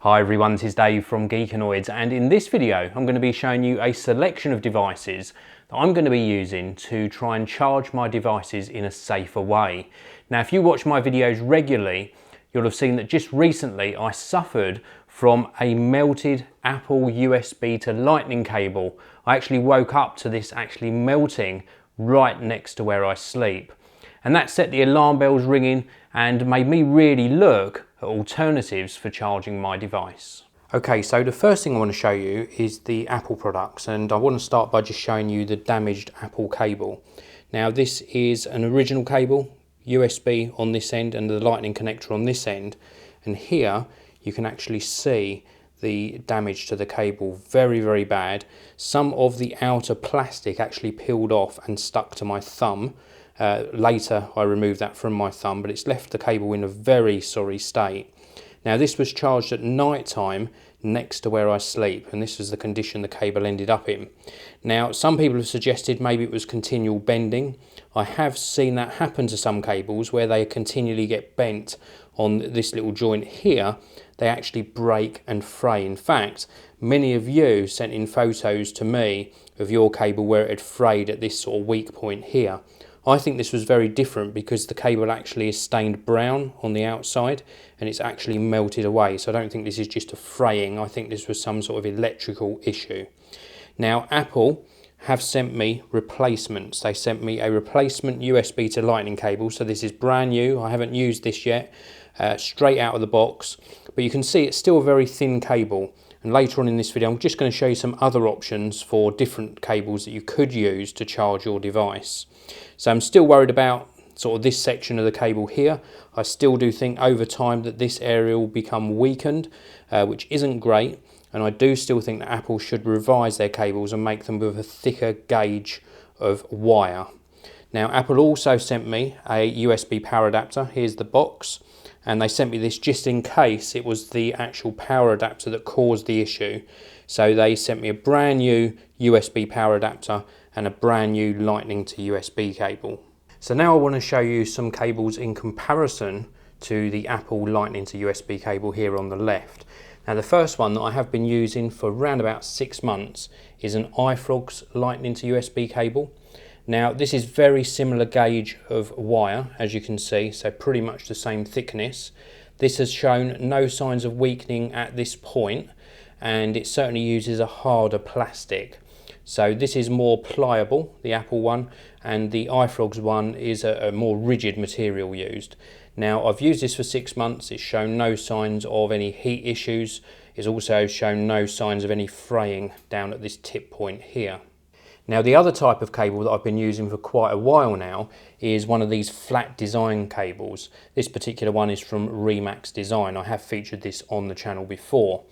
Hi everyone, this is Dave from Geekanoids, and in this video I'm going to be showing you a selection of devices that I'm going to be using to try and charge my devices in a safer way. Now if you watch my videos regularly, you'll have seen that just recently I suffered from a melted Apple USB to Lightning cable. I actually woke up to this actually melting right next to where I sleep. And that set the alarm bells ringing and made me really look at alternatives for charging my device. Okay, so the first thing I want to show you is the Apple products, and I want to start by just showing you the damaged Apple cable. Now this is an original cable, USB on this end and the Lightning connector on this end, and here you can actually see the damage to the cable, very bad. Some of the outer plastic actually peeled off and stuck to my thumb. Later I removed that from my thumb, but it's left the cable in a very sorry state. Now this was charged at night time next to where I sleep, and this was the condition the cable ended up in. Now some people have suggested maybe it was continual bending. I have seen that happen to some cables where they continually get bent on this little joint here. They actually break and fray. In fact, many of you sent in photos to me of your cable where it had frayed at this sort of weak point here. I think this was very different because the cable actually is stained brown on the outside and it's actually melted away. So I don't think this is just a fraying. I think this was some sort of electrical issue. Now Apple have sent me replacements. They sent me a replacement USB to Lightning cable. So this is brand new. I haven't used this yet, straight out of the box. But you can see it's still a very thin cable. And later on in this video, I'm just going to show you some other options for different cables that you could use to charge your device. So I'm still worried about sort of this section of the cable here. I still do think over time that this area will become weakened, which isn't great. And I do still think that Apple should revise their cables and make them with a thicker gauge of wire. Now Apple also sent me a USB power adapter. Here's the box. And they sent me this just in case it was the actual power adapter that caused the issue. So they sent me a brand new USB power adapter and a brand new Lightning to USB cable. So now I want to show you some cables in comparison to the Apple Lightning to USB cable here on the left. Now the first one that I have been using for around about 6 months is an iFrog's Lightning to USB cable. Now this is very similar gauge of wire, as you can see, so pretty much the same thickness. This has shown no signs of weakening at this point, and it certainly uses a harder plastic. So this is more pliable, the Apple one, and the iFrog's one is a more rigid material used. Now I've used this for 6 months, it's shown no signs of any heat issues. It's also shown no signs of any fraying down at this tip point here. Now the other type of cable that I've been using for quite a while now is one of these flat design cables. This particular one is from Remax Design. I have featured this on the channel before.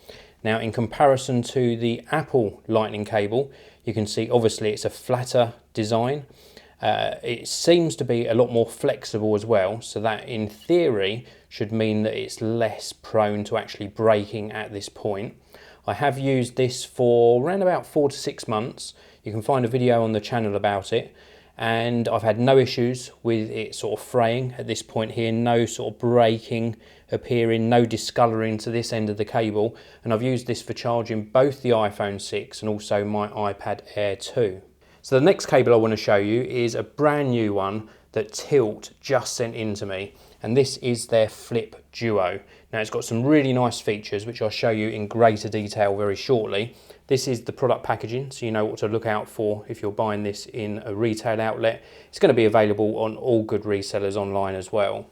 Now in comparison to the Apple Lightning cable, you can see obviously it's a flatter design. It seems to be a lot more flexible as well, so that in theory should mean that it's less prone to actually breaking at this point. I have used this for around about 4 to 6 months. You can find a video on the channel about it, and I've had no issues with it sort of fraying at this point here, no sort of breaking appearing, no discolouring to this end of the cable, and I've used this for charging both the iPhone 6 and also my iPad Air 2. So the next cable I want to show you is a brand new one that Tylt just sent in to me, and this is their Flip Duo. Now it's got some really nice features which I'll show you in greater detail very shortly. This is the product packaging, so you know what to look out for if you're buying this in a retail outlet. It's going to be available on all good resellers online as well.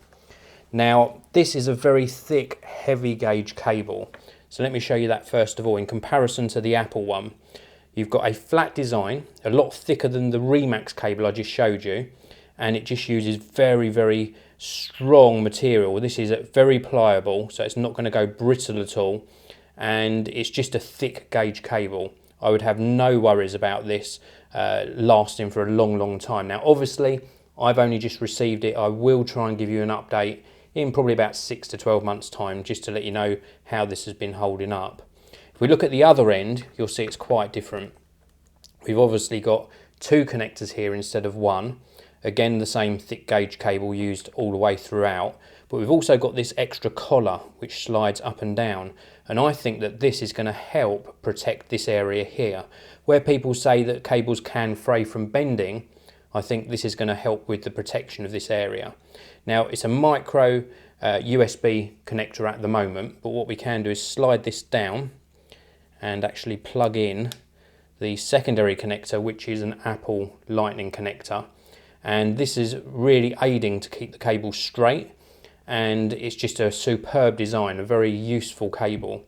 Now this is a very thick, heavy gauge cable. So let me show you that first of all in comparison to the Apple one. You've got a flat design, a lot thicker than the Remax cable I just showed you, and it just uses very strong material. This is very pliable, so it's not going to go brittle at all, and it's just a thick gauge cable. I would have no worries about this lasting for a long time. Now obviously I've only just received it. I will try and give you an update in probably about 6 to 12 months time, just to let you know how this has been holding up. If we look at the other end, you'll see it's quite different. We've obviously got 2 connectors here instead of 1. Again, the same thick gauge cable used all the way throughout, but we've also got this extra collar which slides up and down, and I think that this is going to help protect this area here. Where people say that cables can fray from bending, I think this is going to help with the protection of this area. Now it's a micro USB connector at the moment, but what we can do is slide this down and actually plug in the secondary connector, which is an Apple Lightning connector, and this is really aiding to keep the cable straight, and it's just a superb design, a very useful cable.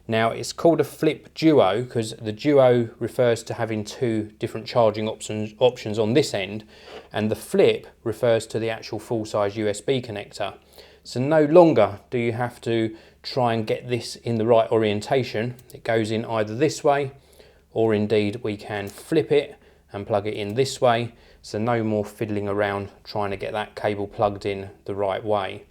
Now it's called a flip duo because the duo refers to having two different charging options on this end, and the flip refers to the actual full-size USB connector. So no longer do you have to try and get this in the right orientation. It goes in either this way, or indeed we can flip it and plug it in this way. So no more fiddling around trying to get that cable plugged in the right way.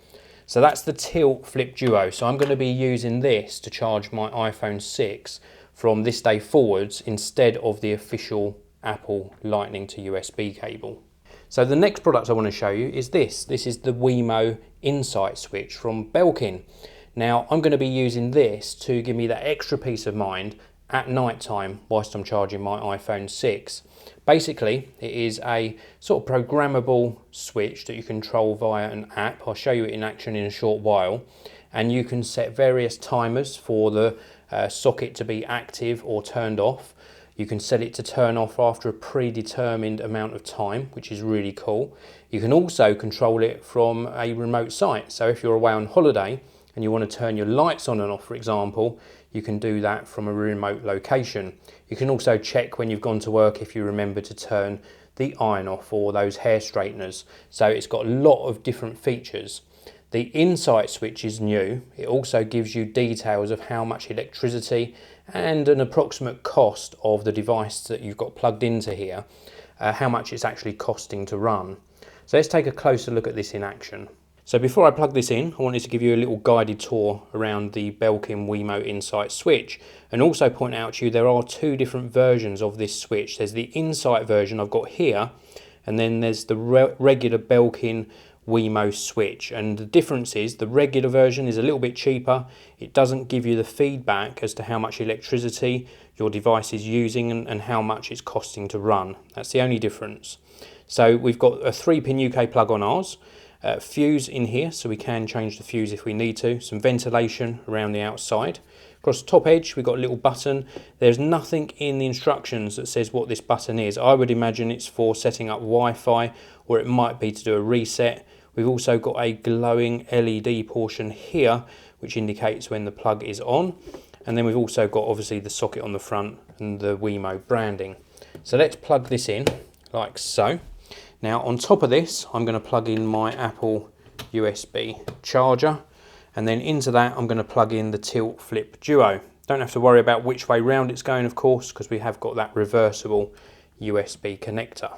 So that's the Tylt Flip Duo. So I'm going to be using this to charge my iPhone 6 from this day forwards instead of the official Apple Lightning to USB cable. So the next product I want to show you is this. This is the WeMo Insight Switch from Belkin. Now I'm going to be using this to give me that extra peace of mind at night time whilst I'm charging my iPhone 6. Basically, it is a sort of programmable switch that you control via an app. I'll show you it in action in a short while, and you can set various timers for the socket to be active or turned off. You can set it to turn off after a predetermined amount of time, which is really cool. You can also control it from a remote site. So if you're away on holiday and you want to turn your lights on and off, for example, you can do that from a remote location. You can also check when you've gone to work if you remember to turn the iron off or those hair straighteners. So it's got a lot of different features. The Insight Switch is new. It also gives you details of how much electricity and an approximate cost of the device that you've got plugged into here, how much it's actually costing to run. So let's take a closer look at this in action. So before I plug this in, I wanted to give you a little guided tour around the Belkin WeMo Insight Switch, and also point out to you there are two different versions of this switch. There's the Insight version I've got here, and then there's the regular Belkin WeMo switch, and the difference is the regular version is a little bit cheaper. It doesn't give you the feedback as to how much electricity your device is using and how much it's costing to run. That's the only difference. So we've got a 3-pin UK plug on ours, fuse in here so we can change the fuse if we need to, some ventilation around the outside. Across the top edge we've got a little button. There's nothing in the instructions that says what this button is. I would imagine it's for setting up Wi-Fi, or it might be to do a reset. We've also got a glowing LED portion here which indicates when the plug is on, and then we've also got obviously the socket on the front and the WeMo branding. So let's plug this in like so. Now on top of this I'm going to plug in my Apple USB charger, and then into that I'm going to plug in the Tylt Flip Duo. Don't have to worry about which way round it's going, of course, because we have got that reversible USB connector.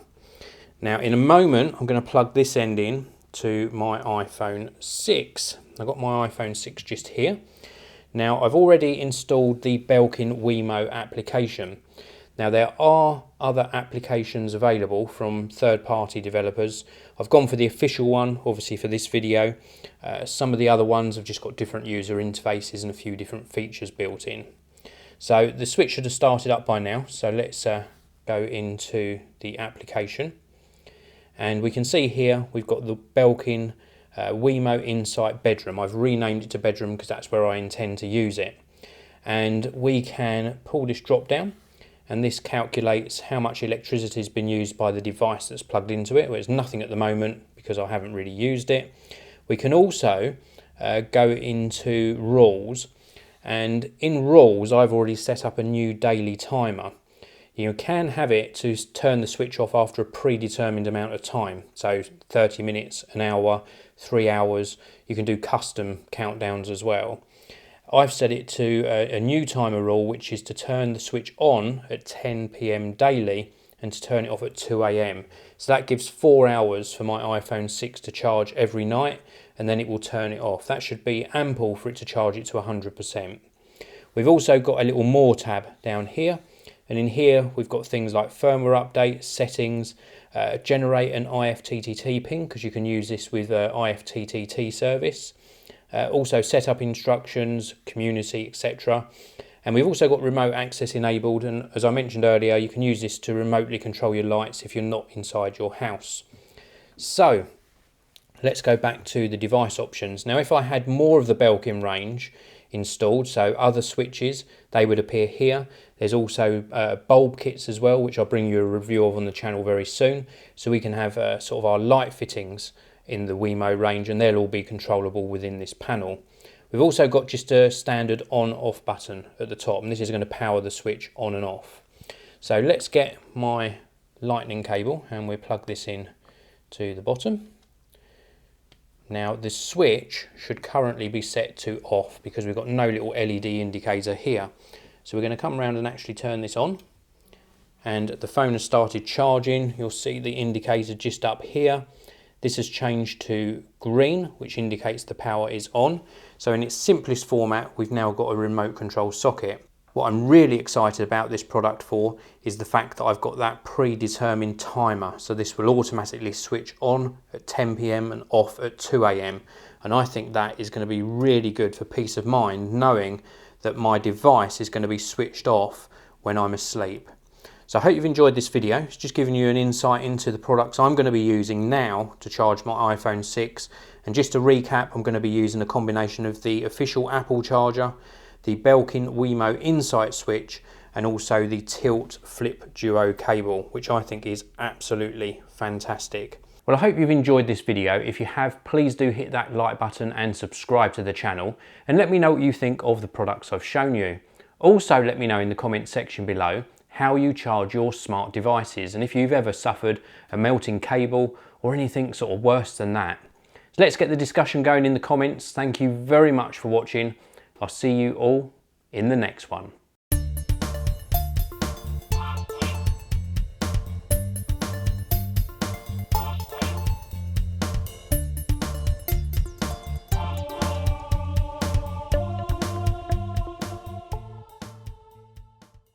Now in a moment I'm going to plug this end in to my iPhone 6. I've got my iPhone 6 just here. Now I've already installed the Belkin WeMo application. Now there are other applications available from third-party developers. I've gone for the official one, obviously, for this video. Some of the other ones have just got different user interfaces and a few different features built in. So the switch should have started up by now. So let's go into the application. And we can see here we've got the Belkin WeMo Insight Bedroom. I've renamed it to Bedroom because that's where I intend to use it. And we can pull this drop down, and this calculates how much electricity has been used by the device that's plugged into it. Well, it's nothing at the moment because I haven't really used it. We can also go into rules, and in rules I've already set up a new daily timer. You can have it to turn the switch off after a predetermined amount of time, so 30 minutes, an hour, 3 hours. You can do custom countdowns as well. I've set it to a new timer rule, which is to turn the switch on at 10 PM daily and to turn it off at 2 AM. So that gives 4 hours for my iPhone 6 to charge every night, and then it will turn it off. That should be ample for it to charge it to 100%. We've also got a little more tab down here, And in here we've got things like firmware update, settings, generate an IFTTT pin, because you can use this with IFTTT service. Also setup instructions, community, etc. And we've also got remote access enabled, and as I mentioned earlier, you can use this to remotely control your lights if you're not inside your house. So let's go back to the device options. Now if I had more of the Belkin range installed, so other switches, they would appear here. There's also bulb kits as well, which I'll bring you a review of on the channel very soon. So we can have sort of our light fittings in the WeMo range, and they'll all be controllable within this panel. We've also got just a standard on-off button at the top, and this is going to power the switch on and off. So let's get my lightning cable and we'll plug this in to the bottom. Now the switch should currently be set to off because we've got no little LED indicator here. So we're going to come around and actually turn this on, and the phone has started charging. You'll see the indicator just up here. This has changed to green, which indicates the power is on. So in its simplest format, we've now got a remote control socket. What I'm really excited about this product for is the fact that I've got that predetermined timer. So this will automatically switch on at 10 PM and off at 2 AM. And I think that is going to be really good for peace of mind, knowing that my device is going to be switched off when I'm asleep. So I hope you've enjoyed this video. It's just giving you an insight into the products I'm going to be using now to charge my iPhone 6. And just to recap, I'm going to be using a combination of the official Apple charger, the Belkin WeMo Insight Switch, and also the Tylt Flip Duo cable, which I think is absolutely fantastic. Well, I hope you've enjoyed this video. If you have, please do hit that like button and subscribe to the channel, and let me know what you think of the products I've shown you. Also, let me know in the comment section below how you charge your smart devices, and if you've ever suffered a melting cable or anything sort of worse than that. So let's get the discussion going in the comments. Thank you very much for watching. I'll see you all in the next one.